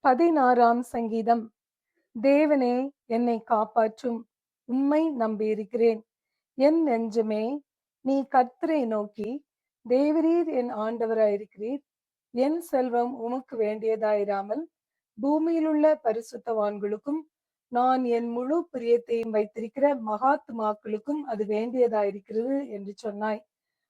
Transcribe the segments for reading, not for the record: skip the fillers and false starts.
16ஆம் சங்கீதம். தேவனே, என்னை காப்பாற்றும். உம்மை நம்பியிருக்கிறேன். என் நெஞ்சமே, நீ கர்த்தரை நோக்கி, தேவரீர் என் ஆண்டவராயிருக்கிறீர். என் செல்வம் உமக்கு வேண்டியதாயிராமல், பூமியிலுள்ள பரிசுத்தவான்களுக்கும், நான் என் முழு பிரியத்தையும் வைத்திருக்கிற மகாத்துமாக்களுக்கும் அது வேண்டியதாயிருக்கிறது என்று சொன்னாய்.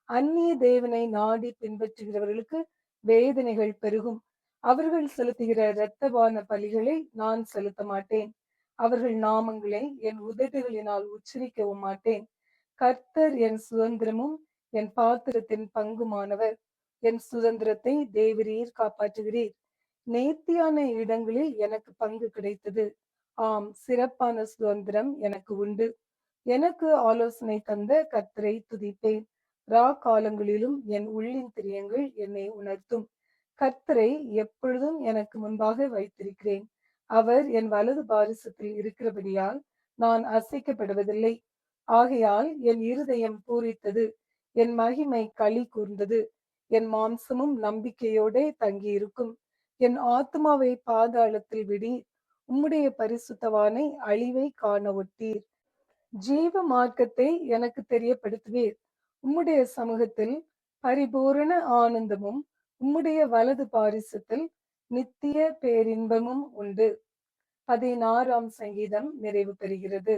அந்நிய தேவனை நாடி பின்பற்றுகிறவர்களுக்கு வேதனைகள் பெருகும். அவர்கள் செலுத்துகிற இரத்தபான பலிகளை நான் செலுத்த மாட்டேன். அவர்கள் நாமங்களை என் உதடுகளினால் உச்சரிக்கவும் மாட்டேன். கர்த்தர் என் சுதந்திரமும் என் பாத்திரத்தின் பங்குமானவர். என் சுதந்திரத்தை தேவரீர் காப்பாற்றுகிறீர். நேர்த்தியான இடங்களில் எனக்கு பங்கு கிடைத்தது. ஆம், சிறப்பான சுதந்திரம் எனக்கு உண்டு. எனக்கு ஆலோசனை தந்த கர்த்தரை துதிப்பேன். காலங்களிலும் என் உள்ளின் திரியங்கள் என்னை உணர்த்தும். கர்த்தரை எப்பொழுதும் எனக்கு முன்பாக வைத்திருக்கிறேன். அவர் என் வலது பாரிசத்தில் இருக்கிறபடியால் நான் அசைக்கப்படுவதில்லை. ஆகையால் என் இருதயம் பூரித்தது, என் மகிமை களி கூர்ந்தது. என் மாம்சமும் நம்பிக்கையோடே தங்கியிருக்கும். என் ஆத்மாவை பாதாளத்தில் விடி, உம்முடைய பரிசுத்தவானை அழிவை காண ஒட்டீர். ஜீவ மார்க்கத்தை எனக்கு தெரியப்படுத்துவீர். உம்முடைய சமூகத்தில் பரிபூரண ஆனந்தமும், உம்முடைய வலது பாரிசத்தில் நித்திய பேரின்பமும் உண்டு. 16ஆம் சங்கீதம் நிறைவு பெறுகிறது.